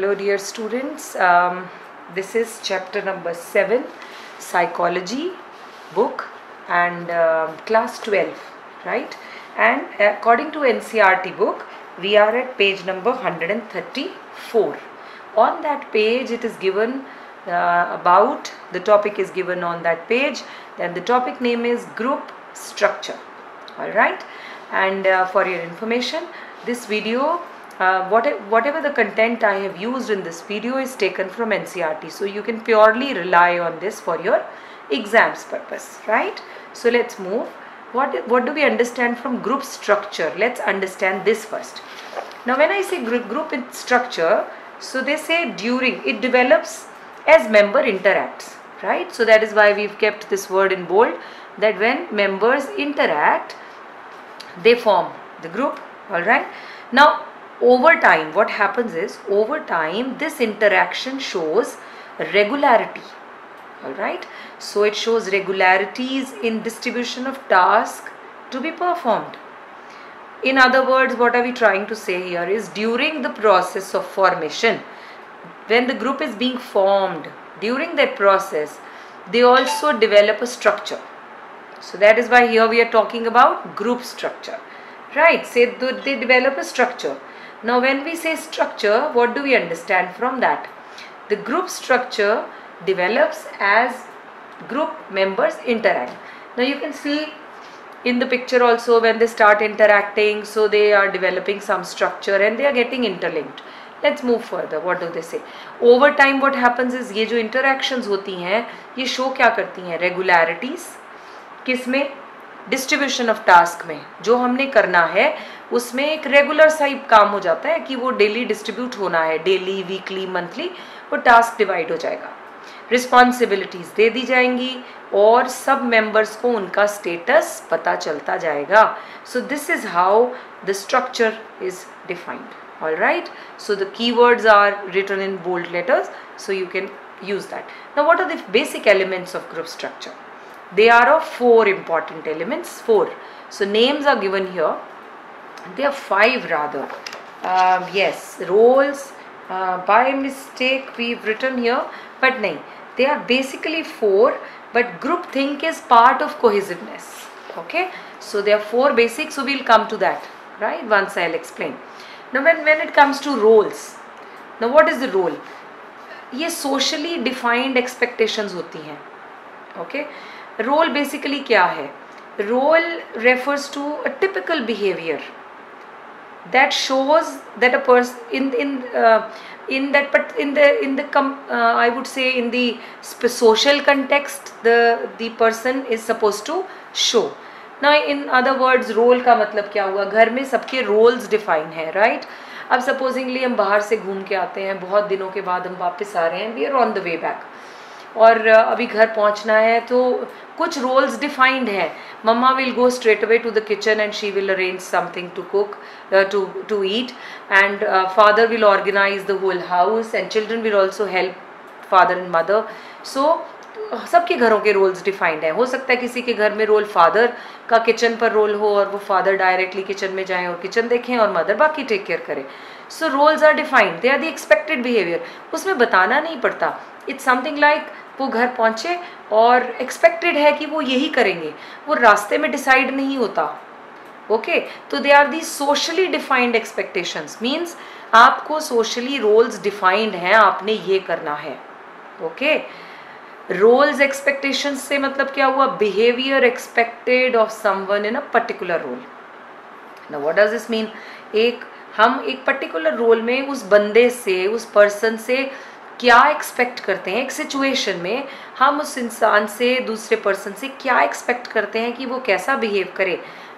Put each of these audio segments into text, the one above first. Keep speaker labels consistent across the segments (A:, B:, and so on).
A: Hello dear students, this is chapter number 7, psychology book, and class 12, right? And according to NCERT book, we are at page number 134. On that page it is given about, the topic is given on that page, then the topic name is group structure. Alright, and for your information, this video, whatever the content I have used in this video is taken from NCERT, so you can purely rely on this for your exams purpose, right? So let's move. What do we understand from group structure? Let's understand this first. Now when I say group structure, so they say during, it develops as member interacts, right? So that is why we've kept this word in bold, that when members interact, they form the group. All right, now over time what happens is, over time this interaction shows regularity. All right, so it shows regularities in distribution of tasks to be performed. In other words, what are we trying to say here is, during the process of formation, when the group is being formed, during that process they also develop a structure. So that is why here we are talking about group structure, right? Say they develop a structure. Now when we say structure, what do we understand from that? The group structure develops as group members interact. Now you can see in the picture also, when they start interacting, so they are developing some structure and they are getting interlinked. Let's move further. What do they say? Over time what happens is, ये जो interactions होती हैं, ये show क्या करती हैं? Regularities. किसमें? Distribution of task में, जो हमने करना है उसमें एक रेगुलर सा काम हो जाता है कि वो डेली डिस्ट्रीब्यूट होना है, डेली, वीकली, मंथली, वो टास्क डिवाइड हो जाएगा, रिस्पॉन्सिबिलिटीज दे दी जाएंगी और सब मेंबर्स को उनका स्टेटस पता चलता जाएगा. So this is how the structure is defined. Alright, so the keywords are written in bold letters, so you can use that. Now what are the basic elements of group structure? They are of 4 important elements. 4. So names are given here. There are 5 rather. Yes, roles. By mistake we've written here, but nahin. They are basically 4. But group think is part of cohesiveness. Okay. So there are 4 basics. So we'll come to that, right? Once I'll explain. Now when it comes to roles. Now what is the role? ये socially defined expectations होती हैं. Okay. Role basically क्या है? Role refers to a typical behaviour that shows that a person I would say in the social context the person is supposed to show. Now in other words, role का मतलब क्या हुआ? घर में सबके roles define है, right? अब supposedly हम बाहर से घूम के आते हैं, बहुत दिनों के बाद हम वापस आ रहे हैं, we are on the way back, और अभी घर पहुंचना है, तो कुछ रोल्स डिफाइंड है. Mamma will go straight away to the kitchen and she will arrange something to cook, to eat, and father will organise the whole house and children will also help father and mother. So सबके घरों के roles defined हैं. हो सकता है किसी के घर में रोल फादर का किचन पर रोल हो और वो फादर डायरेक्टली किचन में जाएं और किचन देखें और मदर बाकी टेक केयर करे. So roles are defined, they are the expected behaviour. उसमें बताना नहीं पड़ता. इट्स समथिंग लाइक वो घर पहुंचे और एक्सपेक्टेड है कि वो यही करेंगे, वो रास्ते में डिसाइड नहीं होता. ओके, तो they are the socially defined expectations. Means आपको सोशली रोल्स डिफाइंड हैं, आपने ये करना है. ओके, रोल्स एक्सपेक्टेशंस से मतलब क्या हुआ? Behaviour expected of someone in a particular role. Now what does this mean? हम एक पर्टिकुलर रोल में उस बंदे से, उस पर्सन से क्या एक्सपेक्ट करते हैं. एक सिचुएशन में हम उस इंसान से, दूसरे पर्सन से क्या एक्सपेक्ट करते हैं कि वो कैसा बिहेव करे.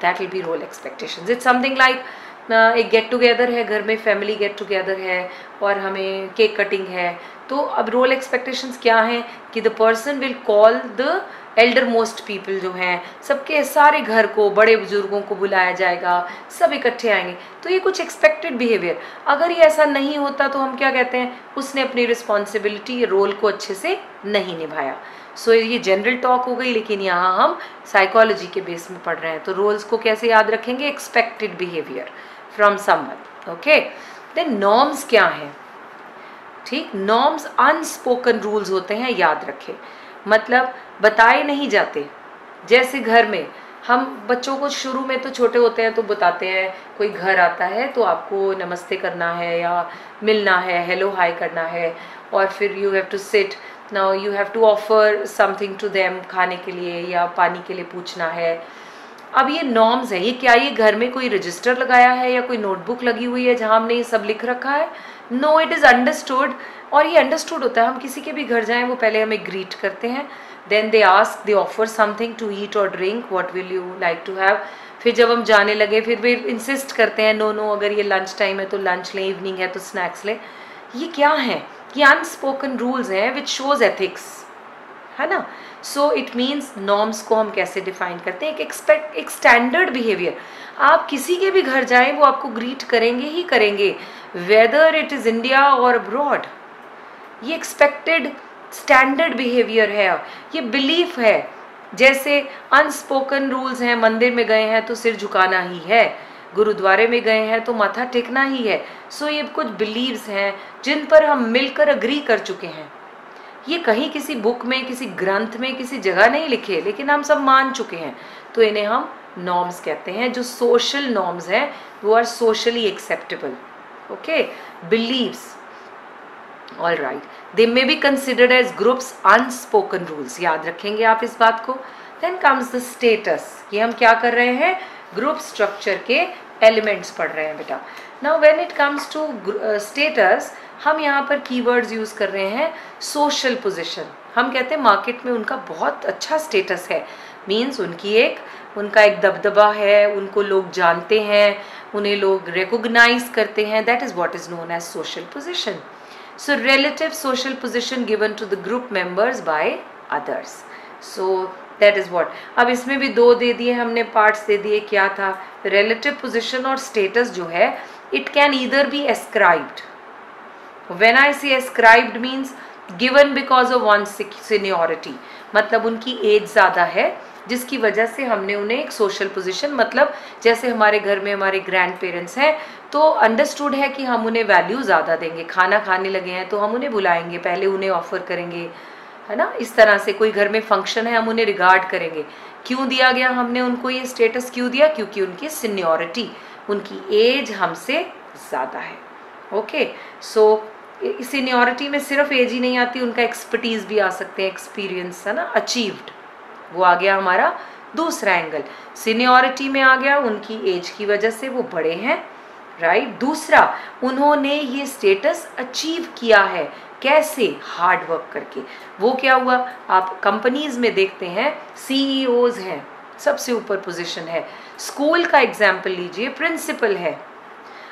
A: That will be role expectations. It's something like एक गेट टुगेदर है, घर में फैमिली गेट टुगेदर है और हमें केक कटिंग है. तो अब रोल एक्सपेक्टेशंस क्या हैं कि the person will call the Elder most people, जो हैं सबके सारे घर को, बड़े बुजुर्गों को बुलाया जाएगा, सब इकट्ठे आएंगे. तो ये कुछ एक्सपेक्टेड बिहेवियर. अगर ये ऐसा नहीं होता तो हम क्या कहते हैं? उसने अपनी रिस्पॉन्सिबिलिटी, रोल को अच्छे से नहीं निभाया. सो ये जनरल टॉक हो गई, लेकिन यहाँ हम साइकोलॉजी के बेस में पढ़ रहे हैं. तो रोल्स को कैसे याद रखेंगे? Expected behaviour from someone. Okay, then norms क्या हैं? ठीक। नॉर्म्स अनस्पोकन रूल्स होते हैं, याद रखें, मतलब बताए नहीं जाते। जैसे घर में हम बच्चों को शुरू में तो छोटे होते हैं तो बताते हैं, कोई घर आता है तो आपको नमस्ते करना है या मिलना है, हेलो हाय करना है, और फिर you have to sit, now you have to offer something to them, खाने के लिए या पानी के लिए पूछना है। अब ये नॉर्म्स है, ये क्या ये घर में कोई रजिस्टर लगाया है या कोई नोटबुक लगी हुई है जहाँ हमने ये सब लिख रखा है? No, it is understood. और ये अंडरस्टूड होता है, हम किसी के भी घर जाएं वो पहले हमें ग्रीट करते हैं, then they ask, they offer something to eat और drink, what will you like to have. फिर जब हम जाने लगे फिर वे इंसिस्ट करते हैं, नो नो, अगर ये लंच टाइम है तो लंच लें, इवनिंग है तो स्नैक्स लें। ये क्या है? ये अनस्पोकन रूल्स हैं विच शोज एथिक्स, है ना। सो इट मीन्स नॉर्म्स को हम कैसे डिफाइन करते हैं? एक स्टैंडर्ड बिहेवियर। आप किसी के भी घर जाएं वो आपको ग्रीट करेंगे ही करेंगे, वेदर इट इज़ इंडिया और अब्रॉड। ये एक्सपेक्टेड स्टैंडर्ड बिहेवियर है, ये बिलीफ है। जैसे अनस्पोकन रूल्स हैं, मंदिर में गए हैं तो सिर झुकाना ही है, गुरुद्वारे में गए हैं तो माथा टेकना ही है। सो ये कुछ बिलीव्स हैं जिन पर हम मिलकर अग्री कर चुके हैं। ये कहीं किसी बुक में, किसी ग्रंथ में, किसी जगह नहीं लिखे, लेकिन हम सब मान चुके हैं, तो इन्हें हम नॉर्म्स कहते हैं। जो सोशल नॉर्म्स हैं वो are socially acceptable, okay, beliefs, all right. They may be considered as groups unspoken rules, याद रखेंगे आप इस बात को। देन कम्स द स्टेटस, ये हम क्या कर रहे हैं? ग्रुप स्ट्रक्चर के एलिमेंट्स पढ़ रहे हैं बेटा। Now when it comes to status, हम यहाँ पर कीवर्ड्स यूज कर रहे हैं। सोशल पोजीशन, हम कहते हैं मार्केट में उनका बहुत अच्छा स्टेटस है, मीन्स उनका एक दबदबा है, उनको लोग जानते हैं, उन्हें लोग रिकॉग्नाइज करते हैं, that is what is known as social position. So relative social position given to the group members by others. So that is what. अब इसमें भी दो दे दिए हमने, पार्ट्स दे दिए। क्या था? relative position और status जो है, it can either be ascribed. When I say ascribed means given because of one's seniority, मतलब उनकी एज ज़्यादा है जिसकी वजह से हमने उन्हें एक सोशल पोजीशन, मतलब जैसे हमारे घर में हमारे ग्रैंड पेरेंट्स हैं तो अंडरस्टूड है कि हम उन्हें वैल्यू ज़्यादा देंगे। खाना खाने लगे हैं तो हम उन्हें बुलाएंगे, पहले उन्हें ऑफर करेंगे, है ना। इस तरह से कोई घर में फंक्शन है, हम उन्हें रिगार्ड करेंगे। क्यों दिया गया हमने उनको ये स्टेटस? क्यों दिया? क्योंकि उनकी सीनियरिटी, उनकी एज हमसे ज़्यादा है, ओके। सो सीनियरिटी में सिर्फ एज ही नहीं आती, उनका एक्सपर्टीज भी आ सकते हैं, एक्सपीरियंस, है ना, अचीव्ड, वो आ गया हमारा दूसरा एंगल। सीनियरिटी में आ गया उनकी एज की वजह से वो बड़े हैं, राइट। दूसरा, उन्होंने ये स्टेटस अचीव किया है, कैसे? हार्ड वर्क करके। वो क्या हुआ? आप कंपनीज में देखते हैं सीईओज हैं, सबसे ऊपर पोजीशन है। स्कूल का एग्जाम्पल लीजिए, प्रिंसिपल है।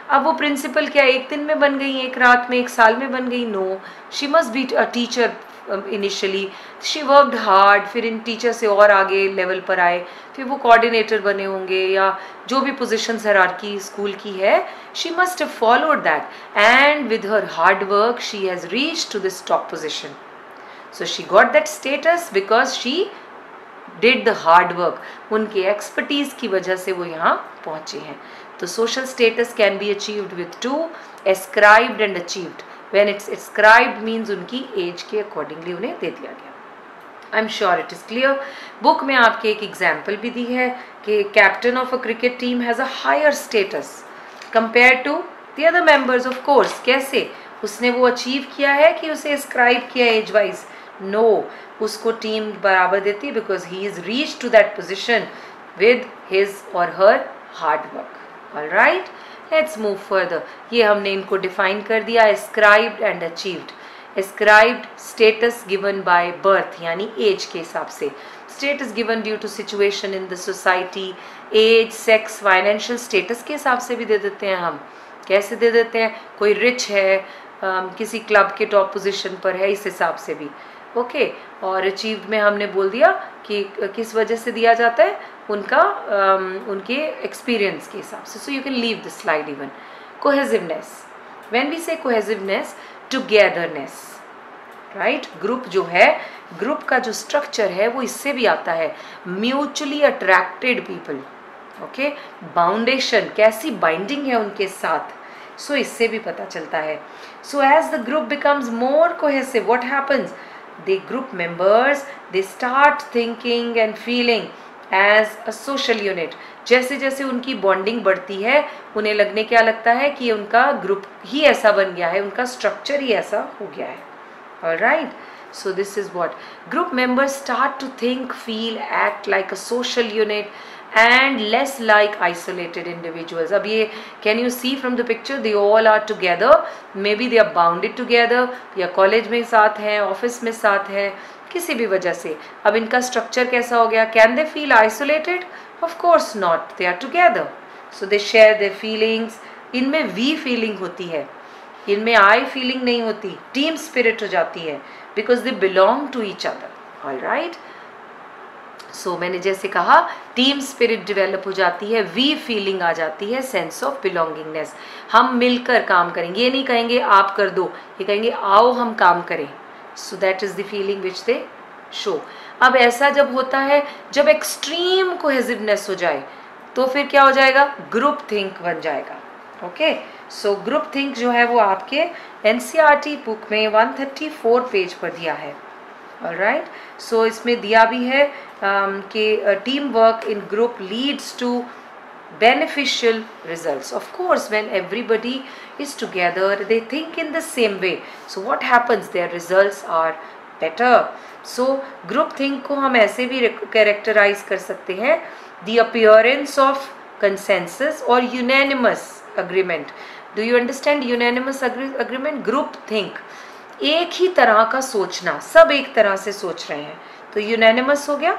A: अब वो प्रिंसिपल क्या एक दिन में बन गई, एक रात में, एक साल में बन गई? No, she must be a teacher initially, she worked hard, फिर इन टीचर से और आगे लेवल पर आए, फिर वो कोऑर्डिनेटर बने होंगे या जो भी पोजीशन हायरार्की स्कूल की है, she must have followed that and with her hard work she has reached to this top position. So she got that status because she did the hard work, उनके expertise की वजह से वो यहाँ पहुंचे हैं। तो social status can be achieved with two, ascribed and achieved. When it's ascribed means उनकी एज के अकॉर्डिंगली उन्हें दे दिया गया। I am sure it is clear. Book में आपके एक एग्जाम्पल भी दी है कि captain of a cricket team has a higher status compare to the other members, of course. कैसे? उसने वो अचीव किया है कि उसे एस्क्राइब किया एज वाइज? नो, उसको टीम बराबर देती है because he is reach to that position with his or her hard work. All right, let's move further. ये हमने इनको डिफाइन कर दिया, ascribed and achieved. Ascribed, status given by birth यानी एज के हिसाब से, status given due to situation in the society, age, sex, financial status के हिसाब से भी दे देते हैं हम। कैसे दे देते हैं? कोई रिच है, किसी क्लब के टॉप पोजीशन पर है, इस हिसाब से भी, ओके। और अचीव्ड में हमने बोल दिया कि किस वजह से दिया जाता है, उनका उनके एक्सपीरियंस के हिसाब से। So you can leave this slide even. Cohesiveness, when we say cohesiveness, togetherness, right. Group जो है, ग्रुप का जो स्ट्रक्चर है वो इससे भी आता है, म्यूचुअली अट्रैक्टेड पीपल, ओके। बाउंडेशन, कैसी बाइंडिंग है उनके साथ, सो इससे भी पता चलता है. So as the group becomes more cohesive, what happens? The group members they start thinking and feeling as a social unit. जैसे जैसे उनकी बॉन्डिंग बढ़ती है, उन्हें लगने क्या लगता है कि उनका ग्रुप ही ऐसा बन गया है, उनका स्ट्रक्चर ही ऐसा हो गया है. Alright, so this is what group members start to think, feel, act like a social unit and less like isolated individuals. अब ये can you see from the picture, they all are together, maybe they are bounded together, या college में साथ हैं, office में साथ हैं, किसी भी वजह से. अब इनका स्ट्रक्चर कैसा हो गया? Can they feel isolated? Of course not, they are together, so they share their feelings. इनमें we feeling होती है, इनमें I feeling नहीं होती, टीम स्पिरिट हो जाती है, because they belong to each other. All right, so मैंने जैसे कहा टीम स्पिरिट डेवलप हो जाती है, वी फीलिंग आ जाती है, सेंस ऑफ बिलोंगिंगनेस. हम मिलकर काम करेंगे, ये नहीं कहेंगे आप कर दो, ये कहेंगे आओ हम काम करें. So that is the feeling which they show. अब ऐसा जब होता है, जब एक्सट्रीम कोहेसिवनेस हो जाए, तो फिर क्या हो जाएगा? ग्रुप थिंक बन जाएगा. ओके, सो ग्रुप थिंक जो है वो आपके एनसीईआरटी बुक में 134 पेज पर दिया है. ऑलराइट, सो इसमें दिया भी है कि team work in group leads to beneficial results. Of course, when everybody is together, they think in the same way. So what happens? Their results are better. So group think को हम ऐसे भी characterize कर सकते हैं, the appearance of consensus or unanimous agreement. Do you understand unanimous agreement? Group think, एक ही तरह का सोचना, सब एक तरह से सोच रहे हैं, तो unanimous हो गया.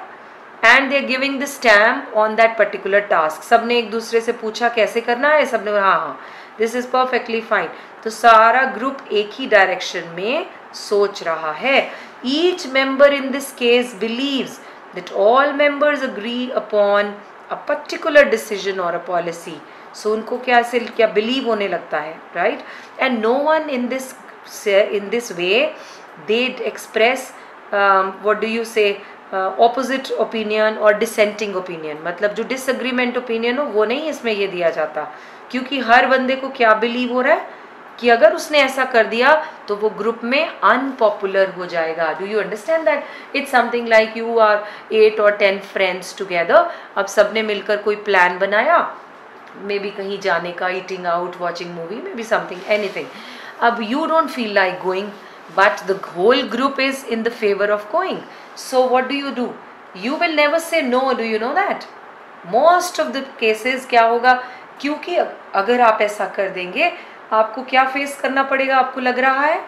A: And they are giving the stamp on that particular task. सबने एक दूसरे से पूछा कैसे करना है, सबने हाँ हाँ this is perfectly fine. तो सारा ग्रुप एक ही डायरेक्शन में सोच रहा है. Each member in this case believes that all members agree upon a particular decision or a policy. So उनको क्या believe होने लगता है, right? And no one in this way they express what do you say, opposite opinion और dissenting opinion. मतलब जो disagreement opinion हो वो नहीं इसमें ये दिया जाता, क्योंकि हर बंदे को क्या बिलीव हो रहा है कि अगर उसने ऐसा कर दिया तो वो ग्रुप में अनपॉपुलर हो जाएगा. Do you understand that? It's something like you are 8 or 10 friends together. अब सबने मिलकर कोई प्लान बनाया, मे बी कहीं जाने का, eating out, watching movie, may be something, anything. अब you don't feel like going, but the whole group is in the favor of going. So what do? You will never say no. Do you know that? Most of the cases क्या होगा, क्योंकि अगर आप ऐसा कर देंगे आपको क्या फेस करना पड़ेगा? आपको लग रहा है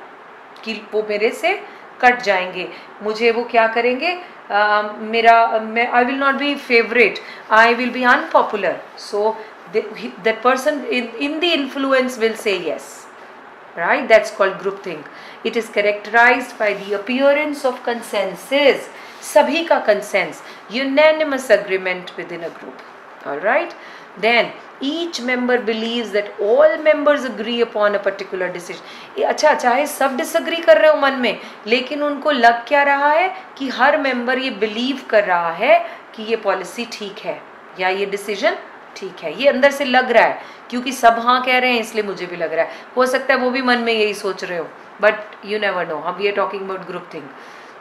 A: कि वो मेरे से कट जाएंगे, मुझे वो क्या करेंगे, I will not be favorite, I will be unpopular. So that person in the influence will say yes. Right, that's called groupthink. It is characterized by the appearance of consensus, sabhi ka consensus, unanimous agreement within a group. All right, then each member believes that all members agree upon a particular decision. अच्छा, चाहे सब disagree कर रहे हो मन में, लेकिन उनको लग क्या रहा है कि हर member ये believe कर रहा है कि ये policy ठीक है या ये decision ठीक है, ये अंदर से लग रहा है, क्योंकि सब हाँ कह रहे हैं इसलिए मुझे भी लग रहा है. हो सकता है वो भी मन में यही सोच रहे हो, बट यू नेवर नो. हम ये talking about group think.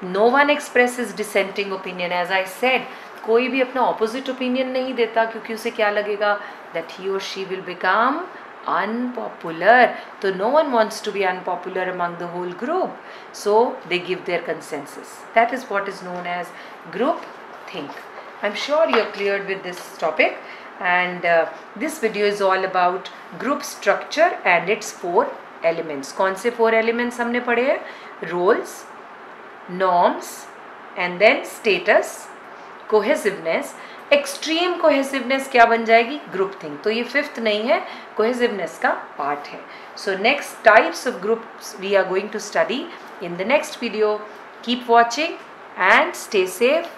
A: No one expresses dissenting opinion. As I said, कोई भी अपना ऑपोजिट ओपिनियन नहीं देता, क्योंकि उसे क्या लगेगा, दैट ही और she will become unpopular. So no one wants to be unpopular among the whole group, so they give their consensus. That is what is known as group think. I'm sure you're cleared with this topic, and this video is all about group structure and its 4 elements. कौन से 4 elements हमने पढ़े हैं? roles, norms, and then status, cohesiveness. Extreme cohesiveness क्या बन जाएगी? Group think. तो ये 5th नहीं है, कोहेसिवनेस का पार्ट है. So next types of groups we are going to study in the next video. Keep watching and stay safe.